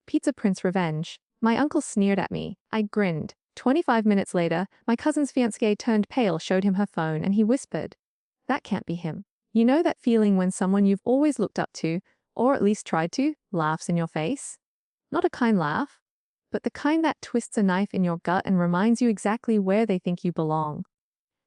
Pizza Prince revenge. My uncle sneered at me. I grinned. 25 minutes later, my cousin's fiancée turned pale, showed him her phone, and he whispered, "That can't be him." You know that feeling when someone you've always looked up to, or at least tried to, laughs in your face? Not a kind laugh, but the kind that twists a knife in your gut and reminds you exactly where they think you belong.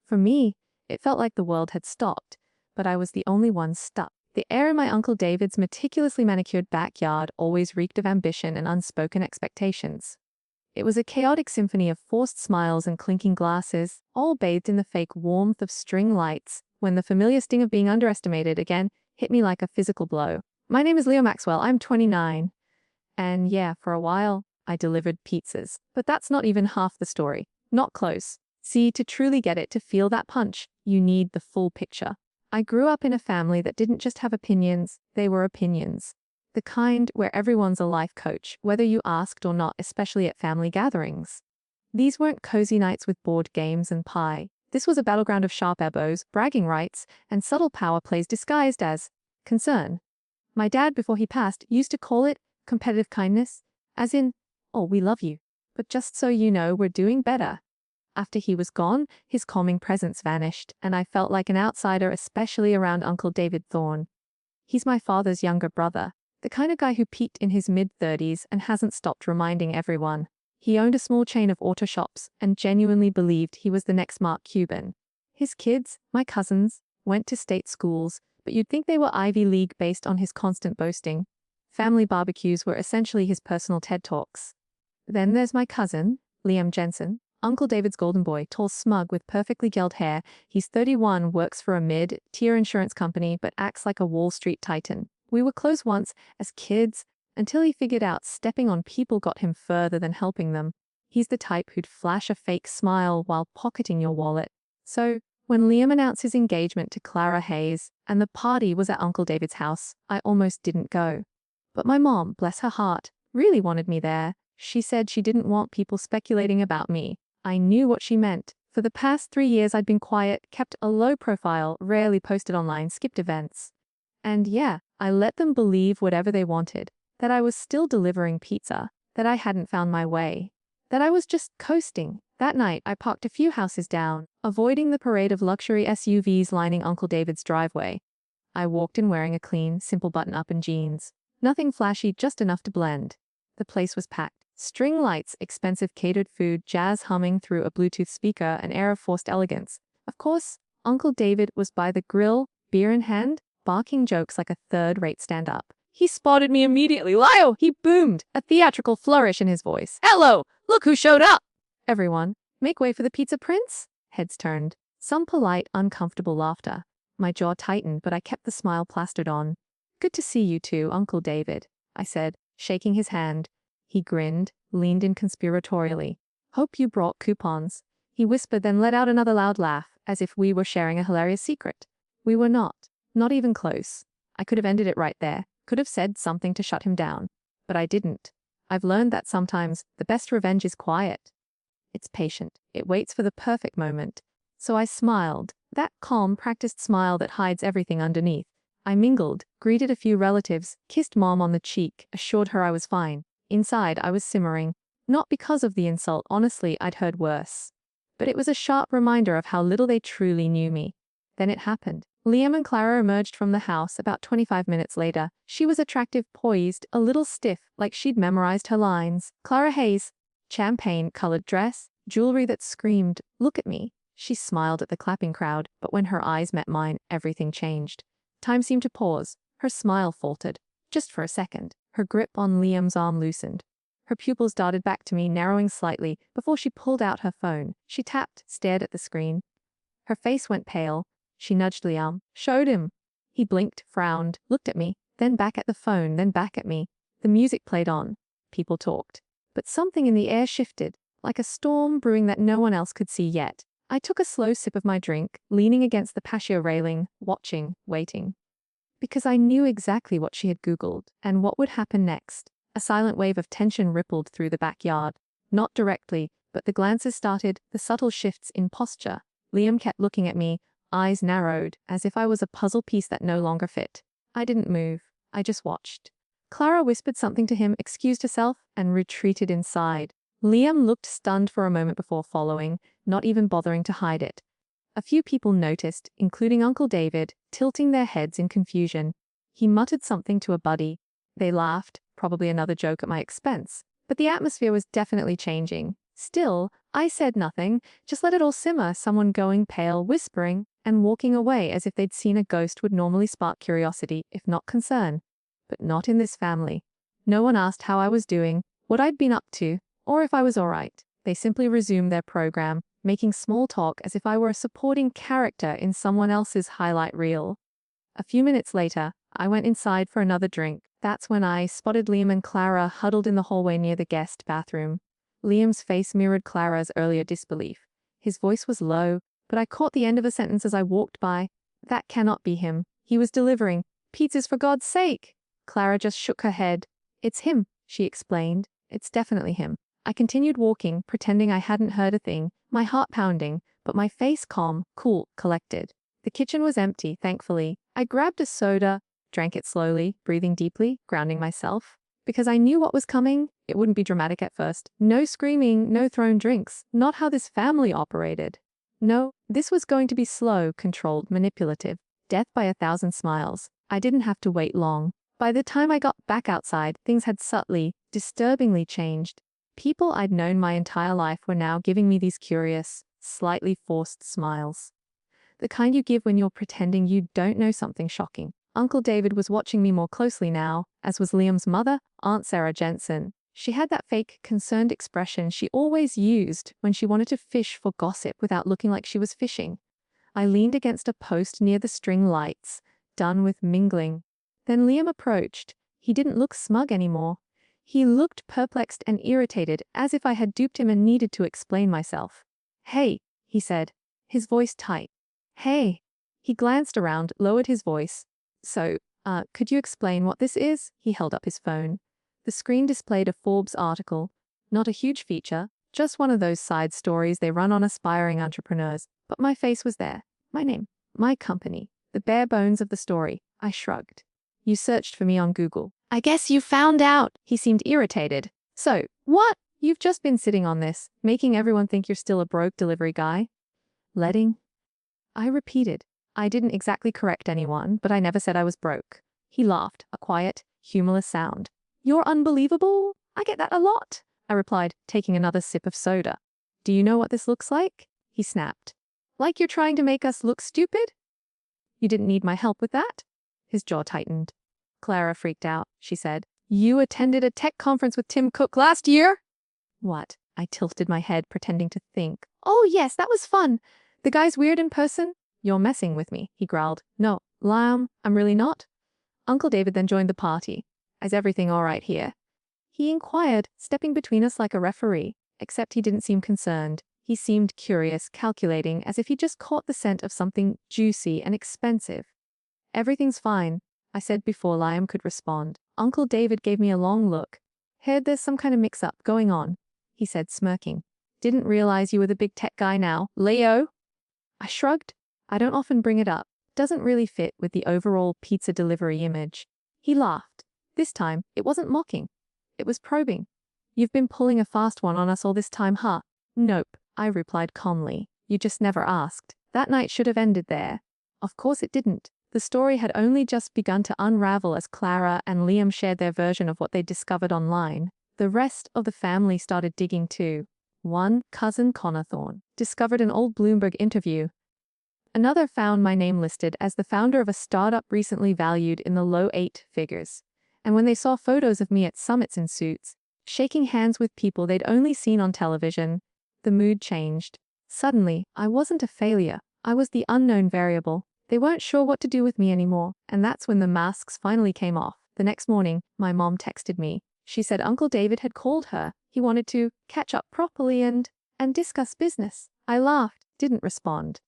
For me, it felt like the world had stopped, but I was the only one stuck. The air in my Uncle David's meticulously manicured backyard always reeked of ambition and unspoken expectations. It was a chaotic symphony of forced smiles and clinking glasses, all bathed in the fake warmth of string lights, when the familiar sting of being underestimated again hit me like a physical blow. My name is Leo Maxwell, I'm 29. And yeah, for a while, I delivered pizzas. But that's not even half the story. Not close. See, to truly get it, to feel that punch, you need the full picture. I grew up in a family that didn't just have opinions, they were opinions. The kind where everyone's a life coach, whether you asked or not, especially at family gatherings. These weren't cozy nights with board games and pie. This was a battleground of sharp elbows, bragging rights, and subtle power plays disguised as concern. My dad, before he passed, used to call it competitive kindness, as in, "Oh, we love you, but just so you know, we're doing better." After he was gone, his calming presence vanished, and I felt like an outsider, especially around Uncle David Thorne. He's my father's younger brother, the kind of guy who peaked in his mid-30s and hasn't stopped reminding everyone. He owned a small chain of auto shops and genuinely believed he was the next Mark Cuban. His kids, my cousins, went to state schools, but you'd think they were Ivy League based on his constant boasting. Family barbecues were essentially his personal TED Talks. Then there's my cousin, Liam Jensen, Uncle David's golden boy, tall, smug, with perfectly gelled hair. He's 31, works for a mid-tier insurance company, but acts like a Wall Street titan. We were close once, as kids, until he figured out stepping on people got him further than helping them. He's the type who'd flash a fake smile while pocketing your wallet. So, when Liam announced his engagement to Clara Hayes, and the party was at Uncle David's house, I almost didn't go. But my mom, bless her heart, really wanted me there. She said she didn't want people speculating about me. I knew what she meant. For the past 3 years I'd been quiet, kept a low profile, rarely posted online, skipped events. And yeah, I let them believe whatever they wanted. That I was still delivering pizza. That I hadn't found my way. That I was just coasting. That night I parked a few houses down, avoiding the parade of luxury SUVs lining Uncle David's driveway. I walked in wearing a clean, simple button-up and jeans. Nothing flashy, just enough to blend. The place was packed. String lights, expensive catered food, jazz humming through a Bluetooth speaker, an air of forced elegance. Of course, Uncle David was by the grill, beer in hand, barking jokes like a third-rate stand-up. He spotted me immediately. "Lio!" he boomed, a theatrical flourish in his voice. "Hello! Look who showed up!" Everyone, make way for the Pizza Prince? Heads turned. Some polite, uncomfortable laughter. My jaw tightened, but I kept the smile plastered on. "Good to see you too, Uncle David," I said, shaking his hand. He grinned, leaned in conspiratorially. "Hope you brought coupons," he whispered, then let out another loud laugh, as if we were sharing a hilarious secret. We were not. Not even close. I could have ended it right there, could have said something to shut him down. But I didn't. I've learned that sometimes the best revenge is quiet. It's patient. It waits for the perfect moment. So I smiled, that calm, practiced smile that hides everything underneath. I mingled, greeted a few relatives, kissed Mom on the cheek, assured her I was fine. Inside, I was simmering. Not because of the insult, honestly, I'd heard worse. But it was a sharp reminder of how little they truly knew me. Then it happened. Liam and Clara emerged from the house about 25 minutes later. She was attractive, poised, a little stiff, like she'd memorized her lines. Clara Hayes, champagne-colored dress, jewelry that screamed, "Look at me." She smiled at the clapping crowd, but when her eyes met mine, everything changed. Time seemed to pause. Her smile faltered. Just for a second. Her grip on Liam's arm loosened. Her pupils darted back to me, narrowing slightly, before she pulled out her phone. She tapped, stared at the screen. Her face went pale. She nudged Liam, showed him. He blinked, frowned, looked at me, then back at the phone, then back at me. The music played on. People talked. But something in the air shifted, like a storm brewing that no one else could see yet. I took a slow sip of my drink, leaning against the patio railing, watching, waiting. Because I knew exactly what she had Googled, and what would happen next. A silent wave of tension rippled through the backyard. Not directly, but the glances started, the subtle shifts in posture. Liam kept looking at me, eyes narrowed, as if I was a puzzle piece that no longer fit. I didn't move. I just watched. Clara whispered something to him, excused herself, and retreated inside. Liam looked stunned for a moment before following, not even bothering to hide it. A few people noticed, including Uncle David, tilting their heads in confusion. He muttered something to a buddy. They laughed, probably another joke at my expense. But the atmosphere was definitely changing. Still, I said nothing, just let it all simmer, someone going pale, whispering, and walking away as if they'd seen a ghost would normally spark curiosity, if not concern. But not in this family. No one asked how I was doing, what I'd been up to, or if I was alright. They simply resumed their program, making small talk as if I were a supporting character in someone else's highlight reel. A few minutes later, I went inside for another drink. That's when I spotted Liam and Clara huddled in the hallway near the guest bathroom. Liam's face mirrored Clara's earlier disbelief. His voice was low, but I caught the end of a sentence as I walked by. That cannot be him. He was delivering. Pizzas, for God's sake! Clara just shook her head. It's him, she explained. It's definitely him. I continued walking, pretending I hadn't heard a thing, my heart pounding, but my face calm, cool, collected. The kitchen was empty, thankfully. I grabbed a soda, drank it slowly, breathing deeply, grounding myself. Because I knew what was coming, it wouldn't be dramatic at first. No screaming, no thrown drinks, not how this family operated. No, this was going to be slow, controlled, manipulative. Death by 1,000 smiles. I didn't have to wait long. By the time I got back outside, things had subtly, disturbingly changed. People I'd known my entire life were now giving me these curious, slightly forced smiles. The kind you give when you're pretending you don't know something shocking. Uncle David was watching me more closely now, as was Liam's mother, Aunt Sarah Jensen. She had that fake, concerned expression she always used when she wanted to fish for gossip without looking like she was fishing. I leaned against a post near the string lights, done with mingling. Then Liam approached. He didn't look smug anymore. He looked perplexed and irritated, as if I had duped him and needed to explain myself. "Hey," he said, his voice tight. "Hey." He glanced around, lowered his voice. "So, could you explain what this is?" He held up his phone. The screen displayed a Forbes article. Not a huge feature, just one of those side stories they run on aspiring entrepreneurs. But my face was there. My name. My company. The bare bones of the story. I shrugged. "You searched for me on Google." "I guess you found out." He seemed irritated. "So, what? You've just been sitting on this, making everyone think you're still a broke delivery guy?" "Letting?" I repeated. I didn't exactly correct anyone, but I never said I was broke. He laughed, a quiet, humorless sound. "You're unbelievable. I get that a lot," I replied, taking another sip of soda. "Do you know what this looks like?" He snapped. "Like you're trying to make us look stupid?" "You didn't need my help with that?" His jaw tightened. Clara freaked out. She said, "You attended a tech conference with Tim Cook last year?" "What?" I tilted my head, pretending to think. "Oh yes, that was fun. The guy's weird in person." "You're messing with me," he growled. "No, Liam, I'm really not." Uncle David then joined the party. "Is everything all right here?" he inquired, stepping between us like a referee, except he didn't seem concerned. He seemed curious, calculating, as if he just caught the scent of something juicy and expensive. "Everything's fine," I said before Liam could respond. Uncle David gave me a long look. "Heard there's some kind of mix-up going on," he said, smirking. "Didn't realize you were the big tech guy now, Leo." I shrugged. I don't often bring it up. Doesn't really fit with the overall pizza delivery image. He laughed. This time, it wasn't mocking. It was probing. "You've been pulling a fast one on us all this time, huh?" "Nope," I replied calmly. "You just never asked." That night should have ended there. Of course it didn't. The story had only just begun to unravel as Clara and Liam shared their version of what they'd discovered online. The rest of the family started digging too. One, cousin Connor Thorne, discovered an old Bloomberg interview. Another found my name listed as the founder of a startup recently valued in the low 8 figures. And when they saw photos of me at summits in suits, shaking hands with people they'd only seen on television, the mood changed. Suddenly, I wasn't a failure. I was the unknown variable. They weren't sure what to do with me anymore, and that's when the masks finally came off. The next morning, my mom texted me. She said Uncle David had called her. He wanted to catch up properly and discuss business. I laughed, didn't respond.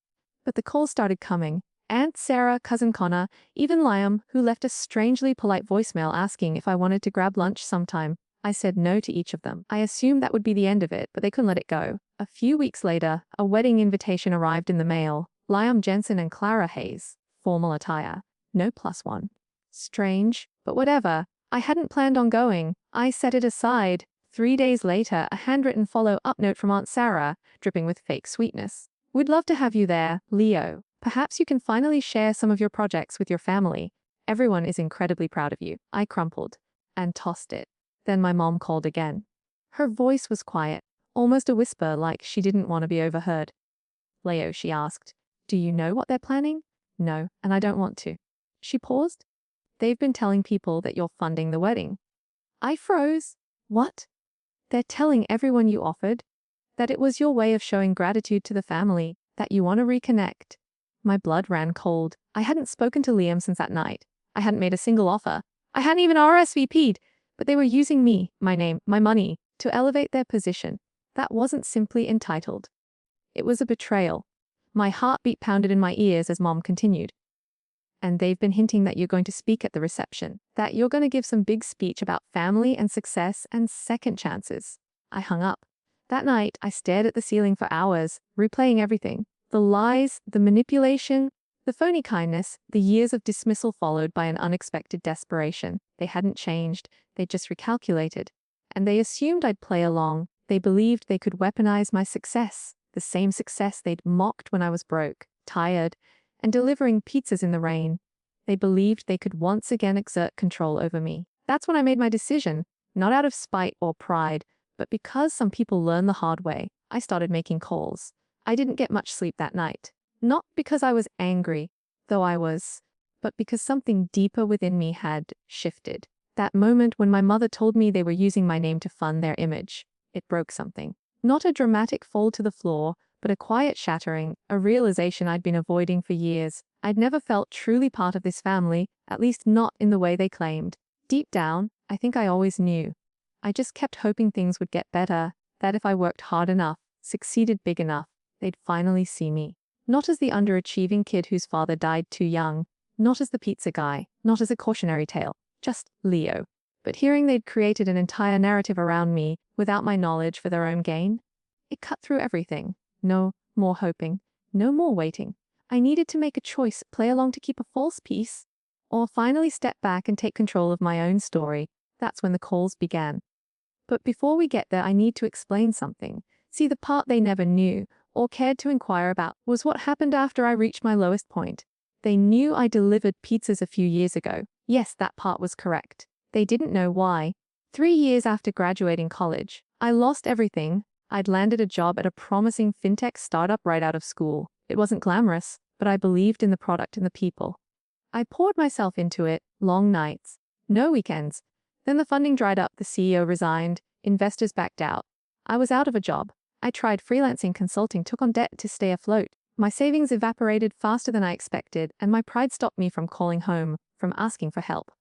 But the calls started coming. Aunt Sarah, cousin Connor, even Liam, who left a strangely polite voicemail asking if I wanted to grab lunch sometime. I said no to each of them. I assumed that would be the end of it, but they couldn't let it go. A few weeks later, a wedding invitation arrived in the mail. Liam Jensen and Clara Hayes. Formal attire. No +1. Strange, but whatever. I hadn't planned on going. I set it aside. 3 days later, a handwritten follow-up note from Aunt Sarah, dripping with fake sweetness. We'd love to have you there, Leo. Perhaps you can finally share some of your projects with your family. Everyone is incredibly proud of you. I crumpled and tossed it. Then my mom called again. Her voice was quiet, almost a whisper, like she didn't want to be overheard. Leo, she asked, do you know what they're planning? No, and I don't want to. She paused. They've been telling people that you're funding the wedding. I froze. What? They're telling everyone you offered? That it was your way of showing gratitude to the family, that you want to reconnect. My blood ran cold. I hadn't spoken to Liam since that night. I hadn't made a single offer. I hadn't even RSVP'd, but they were using me, my name, my money, to elevate their position. That wasn't simply entitled. It was a betrayal. My heartbeat pounded in my ears as Mom continued. And they've been hinting that you're going to speak at the reception, that you're going to give some big speech about family and success and second chances. I hung up. That night, I stared at the ceiling for hours, replaying everything. The lies, the manipulation, the phony kindness, the years of dismissal followed by an unexpected desperation. They hadn't changed, they just recalculated. And they assumed I'd play along. They believed they could weaponize my success, the same success they'd mocked when I was broke, tired, and delivering pizzas in the rain. They believed they could once again exert control over me. That's when I made my decision, not out of spite or pride, but because some people learn the hard way. I started making calls. I didn't get much sleep that night. Not because I was angry, though I was, but because something deeper within me had shifted. That moment when my mother told me they were using my name to fund their image, it broke something. Not a dramatic fall to the floor, but a quiet shattering, a realization I'd been avoiding for years. I'd never felt truly part of this family, at least not in the way they claimed. Deep down, I think I always knew. I just kept hoping things would get better, that if I worked hard enough, succeeded big enough, they'd finally see me. Not as the underachieving kid whose father died too young, not as the pizza guy, not as a cautionary tale, just Leo. But hearing they'd created an entire narrative around me, without my knowledge, for their own gain, it cut through everything. No more hoping, no more waiting. I needed to make a choice, play along to keep a false peace, or finally step back and take control of my own story. That's when the calls began. But before we get there, I need to explain something. See, the part they never knew, or cared to inquire about, was what happened after I reached my lowest point. They knew I delivered pizzas a few years ago. Yes, that part was correct. They didn't know why. 3 years after graduating college, I lost everything. I'd landed a job at a promising fintech startup right out of school. It wasn't glamorous, but I believed in the product and the people. I poured myself into it, long nights, no weekends. Then the funding dried up, the CEO resigned, investors backed out. I was out of a job. I tried freelancing consulting, took on debt to stay afloat. My savings evaporated faster than I expected, and my pride stopped me from calling home, from asking for help.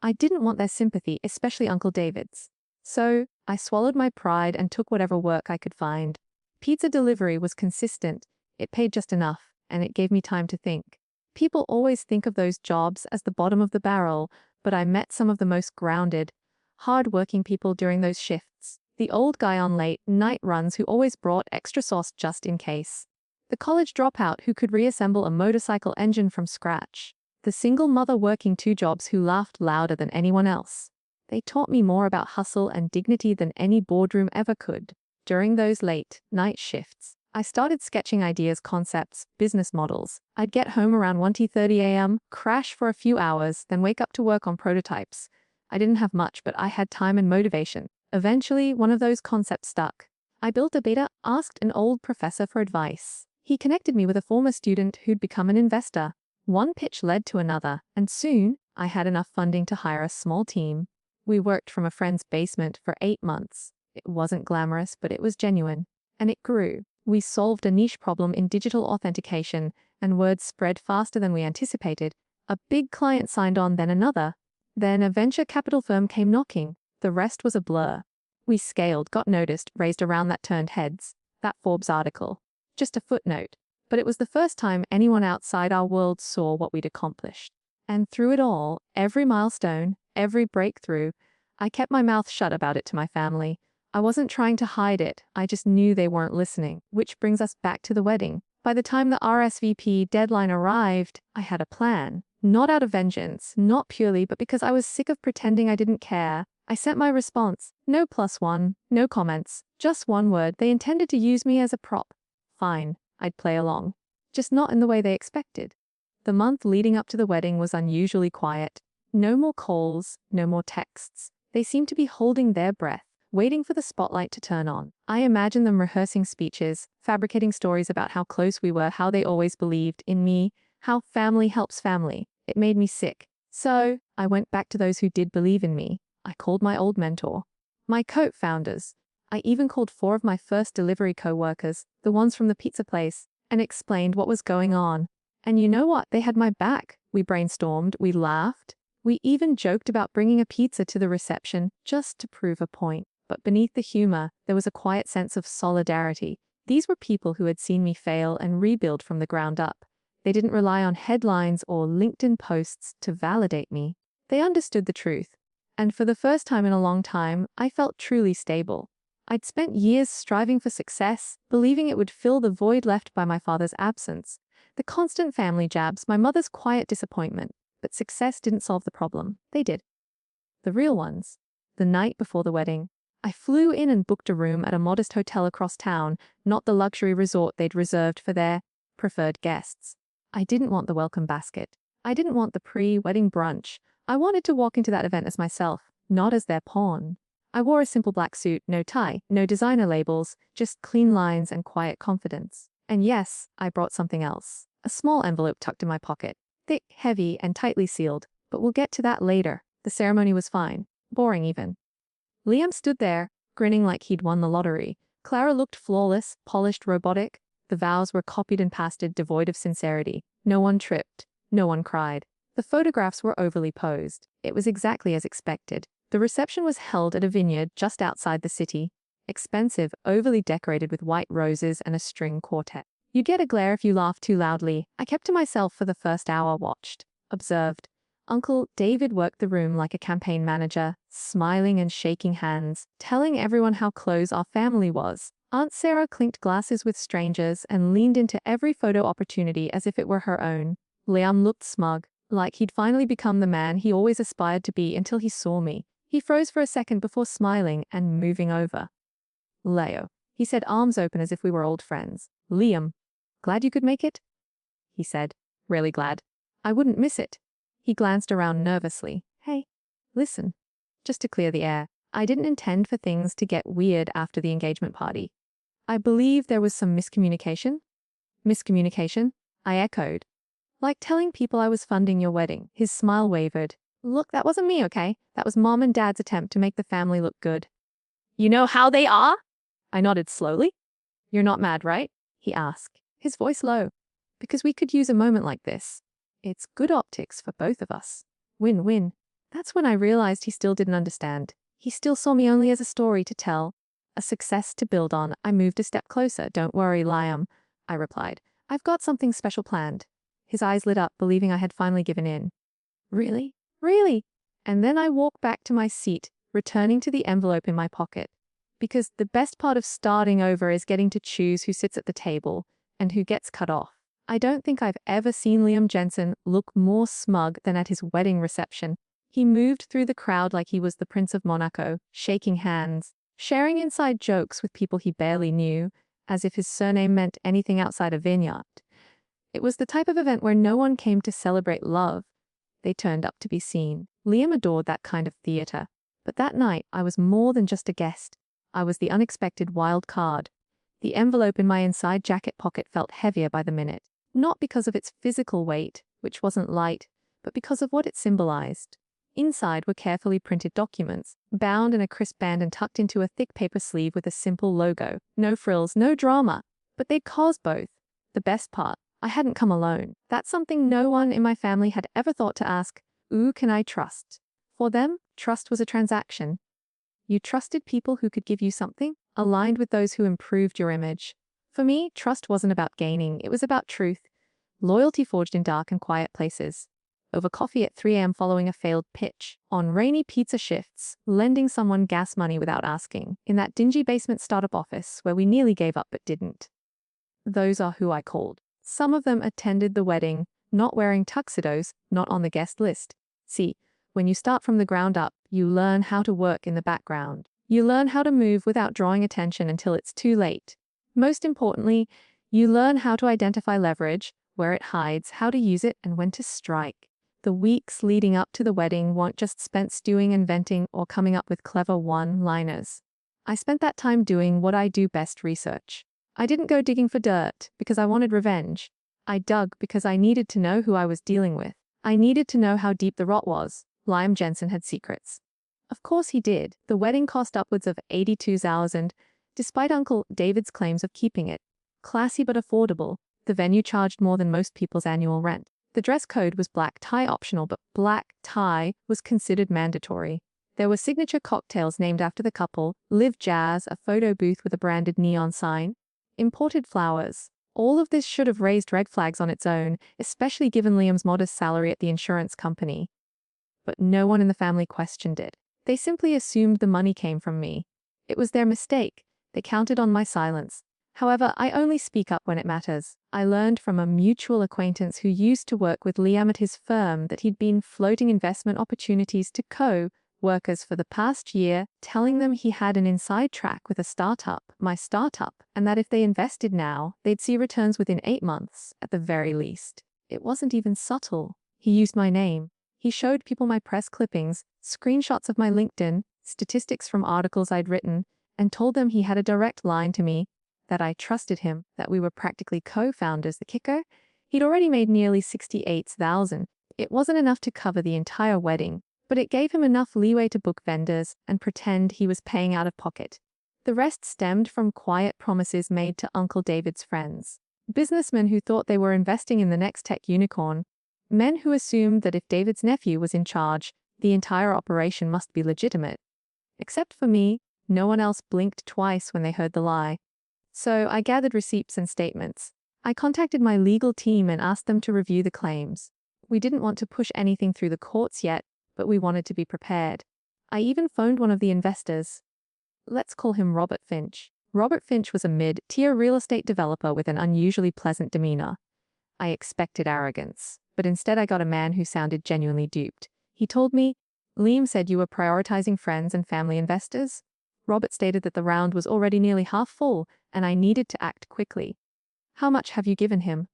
I didn't want their sympathy, especially Uncle David's. So, I swallowed my pride and took whatever work I could find. Pizza delivery was consistent, it paid just enough, and it gave me time to think. People always think of those jobs as the bottom of the barrel, but I met some of the most grounded, hard-working people during those shifts. The old guy on late night runs who always brought extra sauce just in case. The college dropout who could reassemble a motorcycle engine from scratch. The single mother working 2 jobs who laughed louder than anyone else. They taught me more about hustle and dignity than any boardroom ever could. During those late night shifts, I started sketching ideas, concepts, business models. I'd get home around 1:30 a.m., crash for a few hours, then wake up to work on prototypes. I didn't have much, but I had time and motivation. Eventually, one of those concepts stuck. I built a beta, asked an old professor for advice. He connected me with a former student who'd become an investor. One pitch led to another, and soon, I had enough funding to hire a small team. We worked from a friend's basement for 8 months. It wasn't glamorous, but it was genuine. And it grew. We solved a niche problem in digital authentication, and word spread faster than we anticipated. A big client signed on, then another. Then a venture capital firm came knocking. The rest was a blur. We scaled, got noticed, raised a round that turned heads. That Forbes article. Just a footnote. But it was the first time anyone outside our world saw what we'd accomplished. And through it all, every milestone, every breakthrough, I kept my mouth shut about it to my family. I wasn't trying to hide it, I just knew they weren't listening. Which brings us back to the wedding. By the time the RSVP deadline arrived, I had a plan. Not out of vengeance, not purely, but because I was sick of pretending I didn't care. I sent my response. No +1, no comments, just one word. They intended to use me as a prop. Fine, I'd play along. Just not in the way they expected. The month leading up to the wedding was unusually quiet. No more calls, no more texts. They seemed to be holding their breath, waiting for the spotlight to turn on. I imagined them rehearsing speeches, fabricating stories about how close we were, how they always believed in me, how family helps family. It made me sick. So, I went back to those who did believe in me. I called my old mentor, my co-founders. I even called 4 of my first delivery co-workers, the ones from the pizza place, and explained what was going on. And you know what? They had my back. We brainstormed, we laughed. We even joked about bringing a pizza to the reception just to prove a point. But beneath the humor, there was a quiet sense of solidarity. These were people who had seen me fail and rebuild from the ground up. They didn't rely on headlines or LinkedIn posts to validate me. They understood the truth. And for the first time in a long time, I felt truly stable. I'd spent years striving for success, believing it would fill the void left by my father's absence. The constant family jabs, my mother's quiet disappointment. But success didn't solve the problem. They did. The real ones. The night before the wedding, I flew in and booked a room at a modest hotel across town, not the luxury resort they'd reserved for their preferred guests. I didn't want the welcome basket. I didn't want the pre-wedding brunch. I wanted to walk into that event as myself, not as their pawn. I wore a simple black suit, no tie, no designer labels, just clean lines and quiet confidence. And yes, I brought something else. A small envelope tucked in my pocket. Thick, heavy, and tightly sealed, but we'll get to that later. The ceremony was fine. Boring even. Liam stood there, grinning like he'd won the lottery. Clara looked flawless, polished, robotic. The vows were copied and pasted, devoid of sincerity. No one tripped. No one cried. The photographs were overly posed. It was exactly as expected. The reception was held at a vineyard just outside the city. Expensive, overly decorated with white roses and a string quartet. You'd get a glare if you laughed too loudly. I kept to myself for the first hour, watched, observed. Uncle David worked the room like a campaign manager, smiling and shaking hands, telling everyone how close our family was. Aunt Sarah clinked glasses with strangers and leaned into every photo opportunity as if it were her own. Liam looked smug, like he'd finally become the man he always aspired to be until he saw me. He froze for a second before smiling and moving over. Leo, he said, arms open as if we were old friends. Liam, glad you could make it? He said, really glad. I wouldn't miss it. He glanced around nervously. Hey, listen. Just to clear the air, I didn't intend for things to get weird after the engagement party. I believe there was some miscommunication. Miscommunication? I echoed. Like telling people I was funding your wedding. His smile wavered. Look, that wasn't me, okay? That was Mom and Dad's attempt to make the family look good. You know how they are? I nodded slowly. You're not mad, right? He asked, his voice low. Because we could use a moment like this. It's good optics for both of us. Win-win. That's when I realized he still didn't understand. He still saw me only as a story to tell, a success to build on. I moved a step closer. Don't worry, Liam, I replied. I've got something special planned. His eyes lit up, believing I had finally given in. Really? Really? And then I walked back to my seat, returning to the envelope in my pocket. Because the best part of starting over is getting to choose who sits at the table and who gets cut off. I don't think I've ever seen Liam Jensen look more smug than at his wedding reception. He moved through the crowd like he was the Prince of Monaco, shaking hands, sharing inside jokes with people he barely knew, as if his surname meant anything outside a vineyard. It was the type of event where no one came to celebrate love. They turned up to be seen. Liam adored that kind of theater. But that night, I was more than just a guest. I was the unexpected wild card. The envelope in my inside jacket pocket felt heavier by the minute. Not because of its physical weight, which wasn't light, but because of what it symbolized. Inside were carefully printed documents, bound in a crisp band and tucked into a thick paper sleeve with a simple logo. No frills, no drama. But they'd caused both. The best part, I hadn't come alone. That's something no one in my family had ever thought to ask. Who can I trust? For them, trust was a transaction. You trusted people who could give you something, aligned with those who improved your image. For me, trust wasn't about gaining, it was about truth. Loyalty forged in dark and quiet places. Over coffee at 3 a.m. following a failed pitch. On rainy pizza shifts, lending someone gas money without asking. In that dingy basement startup office where we nearly gave up but didn't. Those are who I called. Some of them attended the wedding, not wearing tuxedos, not on the guest list. See, when you start from the ground up, you learn how to work in the background. You learn how to move without drawing attention until it's too late. Most importantly, you learn how to identify leverage, where it hides, how to use it, and when to strike. The weeks leading up to the wedding weren't just spent stewing and venting or coming up with clever one-liners. I spent that time doing what I do best: research. I didn't go digging for dirt because I wanted revenge. I dug because I needed to know who I was dealing with. I needed to know how deep the rot was. Liam Jensen had secrets. Of course he did. The wedding cost upwards of $82,000, despite Uncle David's claims of keeping it classy but affordable. The venue charged more than most people's annual rent. The dress code was black tie optional, but black tie was considered mandatory. There were signature cocktails named after the couple, live jazz, a photo booth with a branded neon sign, imported flowers. All of this should have raised red flags on its own, especially given Liam's modest salary at the insurance company. But no one in the family questioned it. They simply assumed the money came from me. It was their mistake. They counted on my silence. However, I only speak up when it matters. I learned from a mutual acquaintance who used to work with Liam at his firm that he'd been floating investment opportunities to co-workers for the past year, telling them he had an inside track with a startup, my startup, and that if they invested now, they'd see returns within 8 months, at the very least. It wasn't even subtle. He used my name. He showed people my press clippings, screenshots of my LinkedIn, statistics from articles I'd written, and told them he had a direct line to me, that I trusted him, that we were practically co-founders. The kicker? He'd already made nearly $68,000. It wasn't enough to cover the entire wedding, but it gave him enough leeway to book vendors and pretend he was paying out of pocket. The rest stemmed from quiet promises made to Uncle David's friends. Businessmen who thought they were investing in the next tech unicorn. Men who assumed that if David's nephew was in charge, the entire operation must be legitimate. Except for me, no one else blinked twice when they heard the lie. So I gathered receipts and statements. I contacted my legal team and asked them to review the claims. We didn't want to push anything through the courts yet, but we wanted to be prepared. I even phoned one of the investors. Let's call him Robert Finch. Robert Finch was a mid-tier real estate developer with an unusually pleasant demeanor. I expected arrogance, but instead I got a man who sounded genuinely duped. He told me, "Liam said you were prioritizing friends and family investors." Robert stated that the round was already nearly half full, and I needed to act quickly. "How much have you given him?"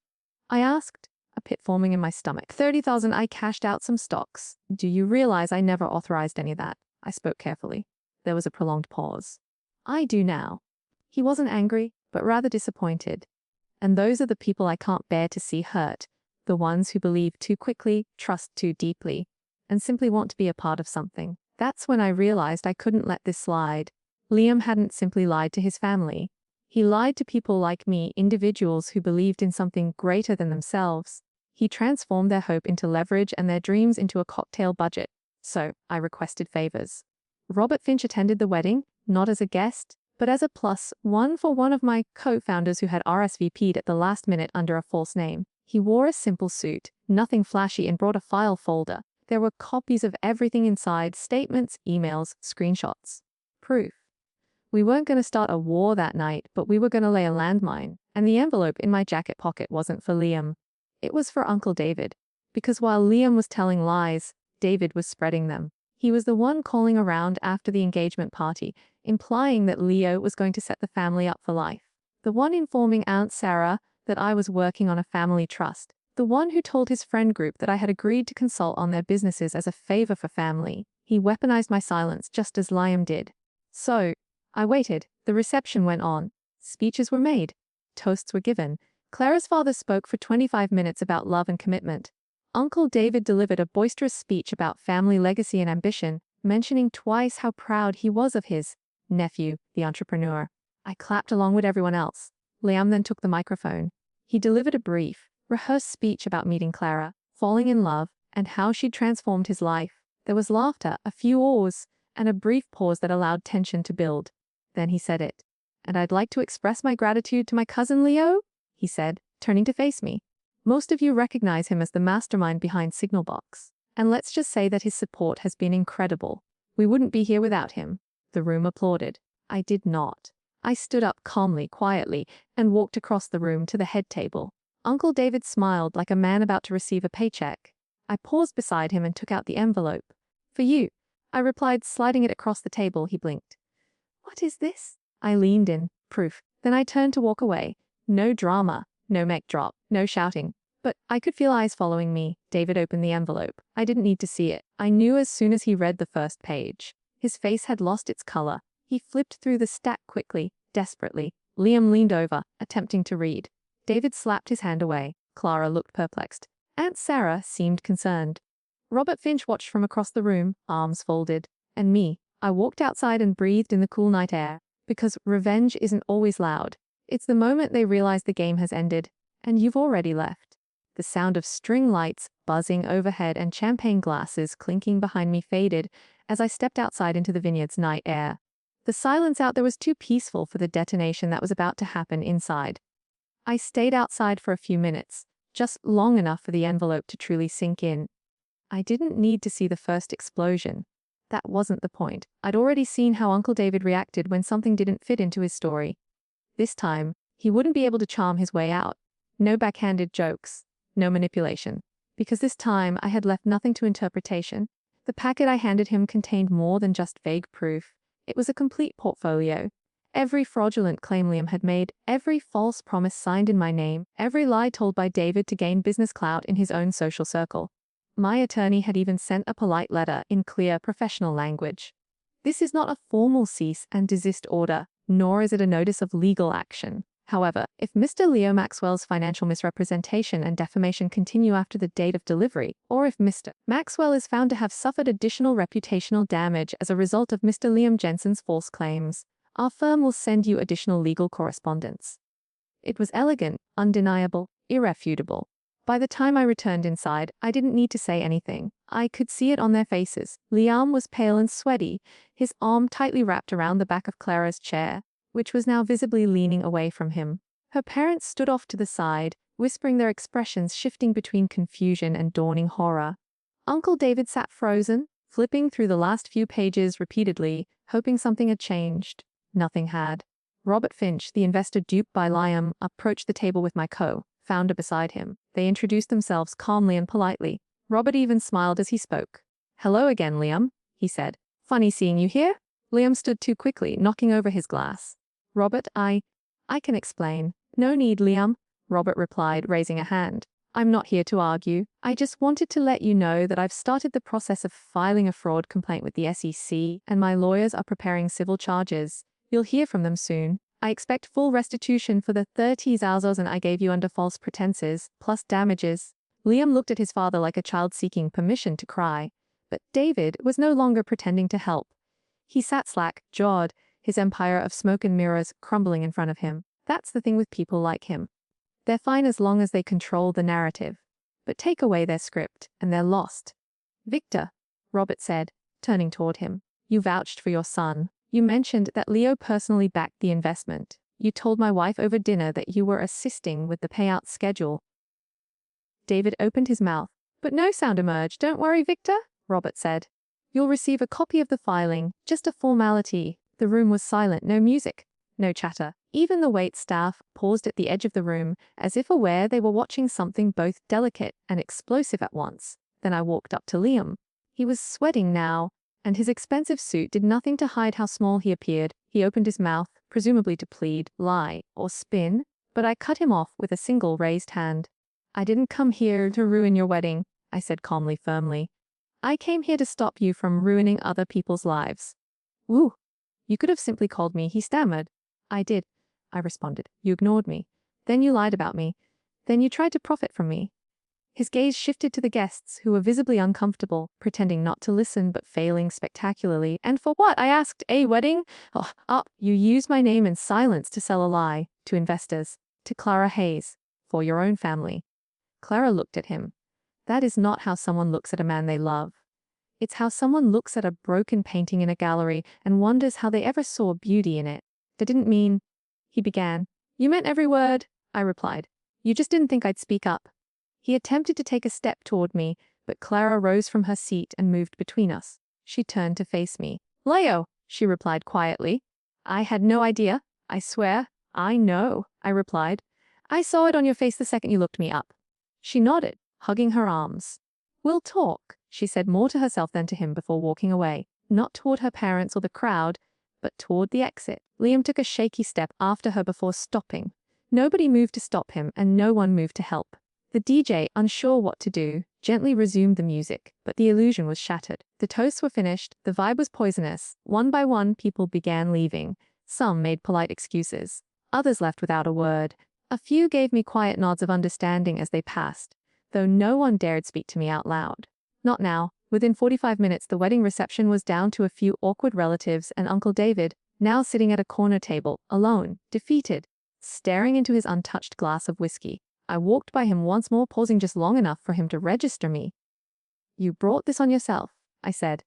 I asked, a pit forming in my stomach. $30,000. I cashed out some stocks. Do you realize I never authorized any of that? I spoke carefully. There was a prolonged pause. I do now. He wasn't angry, but rather disappointed. And those are the people I can't bear to see hurt. The ones who believe too quickly, trust too deeply, and simply want to be a part of something. That's when I realized I couldn't let this slide. Liam hadn't simply lied to his family. He lied to people like me, individuals who believed in something greater than themselves. He transformed their hope into leverage and their dreams into a cocktail budget. So, I requested favors. Robert Finch attended the wedding, not as a guest, but as a +1 for one of my co-founders who had RSVP'd at the last minute under a false name. He wore a simple suit, nothing flashy, and brought a file folder. There were copies of everything inside: statements, emails, screenshots. Proof. We weren't going to start a war that night, but we were going to lay a landmine, and the envelope in my jacket pocket wasn't for Liam. It was for Uncle David. Because while Liam was telling lies, David was spreading them. He was the one calling around after the engagement party, implying that Leo was going to set the family up for life. The one informing Aunt Sarah that I was working on a family trust. The one who told his friend group that I had agreed to consult on their businesses as a favor for family. He weaponized my silence just as Liam did. So, I waited. The reception went on. Speeches were made. Toasts were given. Clara's father spoke for 25 minutes about love and commitment. Uncle David delivered a boisterous speech about family legacy and ambition, mentioning twice how proud he was of his nephew, the entrepreneur. I clapped along with everyone else. Liam then took the microphone. He delivered a brief, rehearsed speech about meeting Clara, falling in love, and how she'd transformed his life. There was laughter, a few awes, and a brief pause that allowed tension to build. Then he said it. "And I'd like to express my gratitude to my cousin Leo," he said, turning to face me. "Most of you recognize him as the mastermind behind Signalbox. And let's just say that his support has been incredible. We wouldn't be here without him." The room applauded. I did not. I stood up calmly, quietly, and walked across the room to the head table. Uncle David smiled like a man about to receive a paycheck. I paused beside him and took out the envelope. For you, I replied, sliding it across the table. He blinked. What is this? I leaned in. Proof. Then I turned to walk away. No drama, no mic drop, no shouting. But I could feel eyes following me. David opened the envelope. I didn't need to see it. I knew as soon as he read the first page. His face had lost its color. He flipped through the stack quickly, desperately. Liam leaned over, attempting to read. David slapped his hand away. Clara looked perplexed. Aunt Sarah seemed concerned. Robert Finch watched from across the room, arms folded. And me. I walked outside and breathed in the cool night air. Because revenge isn't always loud. It's the moment they realize the game has ended, and you've already left. The sound of string lights buzzing overhead and champagne glasses clinking behind me faded as I stepped outside into the vineyard's night air. The silence out there was too peaceful for the detonation that was about to happen inside. I stayed outside for a few minutes, just long enough for the envelope to truly sink in. I didn't need to see the first explosion. That wasn't the point. I'd already seen how Uncle David reacted when something didn't fit into his story. This time, he wouldn't be able to charm his way out. No backhanded jokes. No manipulation. Because this time I had left nothing to interpretation. The packet I handed him contained more than just vague proof. It was a complete portfolio. Every fraudulent claim Liam had made, every false promise signed in my name, every lie told by David to gain business clout in his own social circle. My attorney had even sent a polite letter in clear professional language. This is not a formal cease and desist order, nor is it a notice of legal action. However, if Mr. Leo Maxwell's financial misrepresentation and defamation continue after the date of delivery, or if Mr. Maxwell is found to have suffered additional reputational damage as a result of Mr. Liam Jensen's false claims, our firm will send you additional legal correspondence. It was elegant, undeniable, irrefutable. By the time I returned inside, I didn't need to say anything. I could see it on their faces. Liam was pale and sweaty, his arm tightly wrapped around the back of Clara's chair, which was now visibly leaning away from him. Her parents stood off to the side, whispering, their expressions shifting between confusion and dawning horror. Uncle David sat frozen, flipping through the last few pages repeatedly, hoping something had changed. Nothing had. Robert Finch, the investor duped by Liam, approached the table with my co-founder beside him. They introduced themselves calmly and politely. Robert even smiled as he spoke. "Hello again, Liam," he said. "Funny seeing you here." Liam stood too quickly, knocking over his glass. "Robert, I can explain." "No need, Liam," Robert replied, raising a hand. "I'm not here to argue. I just wanted to let you know that I've started the process of filing a fraud complaint with the SEC, and my lawyers are preparing civil charges. You'll hear from them soon. I expect full restitution for the 30,000 I gave you under false pretenses, plus damages." Liam looked at his father like a child seeking permission to cry. But David was no longer pretending to help. He sat slack-jawed, his empire of smoke and mirrors crumbling in front of him. That's the thing with people like him. They're fine as long as they control the narrative. But take away their script, and they're lost. "Victor," Robert said, turning toward him, "you vouched for your son. You mentioned that Leo personally backed the investment. You told my wife over dinner that you were assisting with the payout schedule." David opened his mouth, but no sound emerged. "Don't worry, Victor," Robert said. "You'll receive a copy of the filing, just a formality." The room was silent, no music, no chatter. Even the wait staff paused at the edge of the room, as if aware they were watching something both delicate and explosive at once. Then I walked up to Liam. He was sweating now, and his expensive suit did nothing to hide how small he appeared. He opened his mouth, presumably to plead, lie, or spin, but I cut him off with a single raised hand. "I didn't come here to ruin your wedding," I said calmly, firmly. "I came here to stop you from ruining other people's lives." "Woo! You could have simply called me," he stammered. "I did," I responded. "You ignored me. Then you lied about me. Then you tried to profit from me." His gaze shifted to the guests, who were visibly uncomfortable, pretending not to listen but failing spectacularly. "And for what?" I asked. "A wedding? You used my name and silence to sell a lie. To investors. To Clara Hayes. For your own family." Clara looked at him. That is not how someone looks at a man they love. It's how someone looks at a broken painting in a gallery and wonders how they ever saw beauty in it. "That didn't mean," he began. "You meant every word," I replied. "You just didn't think I'd speak up." He attempted to take a step toward me, but Clara rose from her seat and moved between us. She turned to face me. "Leo," she replied quietly. "I had no idea. I swear." "I know," I replied. I saw it on your face the second you looked me up. She nodded, hugging her arms. We'll talk, she said more to herself than to him before walking away, not toward her parents or the crowd, but toward the exit. Liam took a shaky step after her before stopping. Nobody moved to stop him, and no one moved to help. The DJ, unsure what to do, gently resumed the music, but the illusion was shattered. The toasts were finished, the vibe was poisonous. One by one, people began leaving. Some made polite excuses. Others left without a word. A few gave me quiet nods of understanding as they passed, though no one dared speak to me out loud. Not now. Within 45 minutes, the wedding reception was down to a few awkward relatives and Uncle David, now sitting at a corner table, alone, defeated, staring into his untouched glass of whiskey. I walked by him once more, pausing just long enough for him to register me. You brought this on yourself, I said.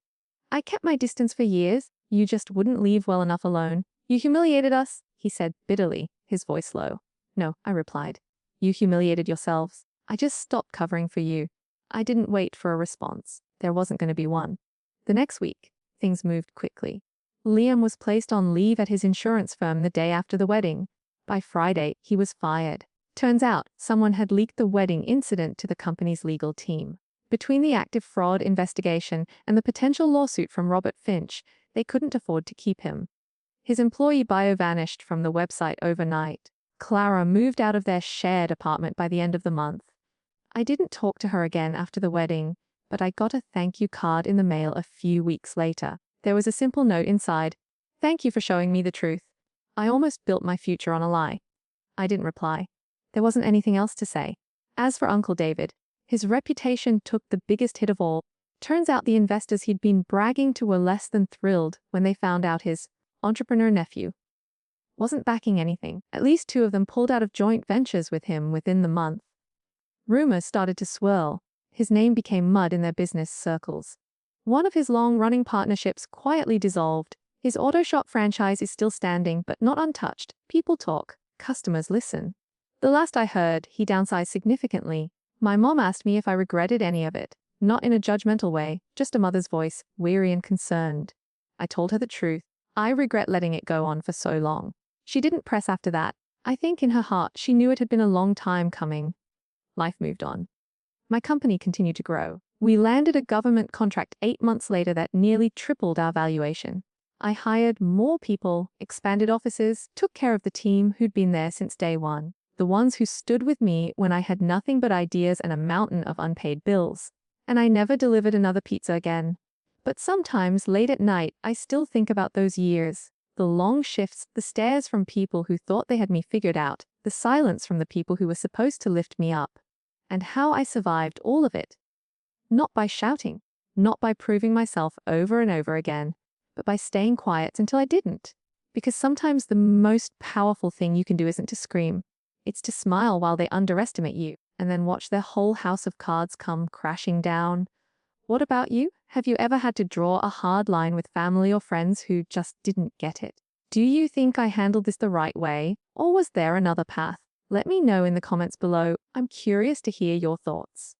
I kept my distance for years. You just wouldn't leave well enough alone. You humiliated us, he said bitterly, his voice low. No, I replied. You humiliated yourselves. I just stopped covering for you. I didn't wait for a response. There wasn't going to be one. The next week, things moved quickly. Liam was placed on leave at his insurance firm the day after the wedding. By Friday, he was fired. Turns out, someone had leaked the wedding incident to the company's legal team. Between the active fraud investigation and the potential lawsuit from Robert Finch, they couldn't afford to keep him. His employee bio vanished from the website overnight. Clara moved out of their shared apartment by the end of the month. I didn't talk to her again after the wedding, but I got a thank you card in the mail a few weeks later. There was a simple note inside. Thank you for showing me the truth. I almost built my future on a lie. I didn't reply. There wasn't anything else to say. As for Uncle David, his reputation took the biggest hit of all. Turns out the investors he'd been bragging to were less than thrilled when they found out his entrepreneur nephew wasn't backing anything. At least 2 of them pulled out of joint ventures with him within the month. Rumors started to swirl. His name became mud in their business circles. One of his long-running partnerships quietly dissolved. His auto shop franchise is still standing, but not untouched. People talk. Customers listen. The last I heard, he downsized significantly. My mom asked me if I regretted any of it. Not in a judgmental way, just a mother's voice, weary and concerned. I told her the truth. I regret letting it go on for so long. She didn't press after that. I think in her heart she knew it had been a long time coming. Life moved on. My company continued to grow. We landed a government contract 8 months later that nearly tripled our valuation. I hired more people, expanded offices, took care of the team who'd been there since day one. The ones who stood with me when I had nothing but ideas and a mountain of unpaid bills. And I never delivered another pizza again. But sometimes, late at night, I still think about those years. The long shifts, the stares from people who thought they had me figured out, the silence from the people who were supposed to lift me up. And how I survived all of it. Not by shouting, not by proving myself over and over again, but by staying quiet until I didn't. Because sometimes the most powerful thing you can do isn't to scream. It's to smile while they underestimate you, and then watch their whole house of cards come crashing down. What about you? Have you ever had to draw a hard line with family or friends who just didn't get it? Do you think I handled this the right way, or was there another path? Let me know in the comments below. I'm curious to hear your thoughts.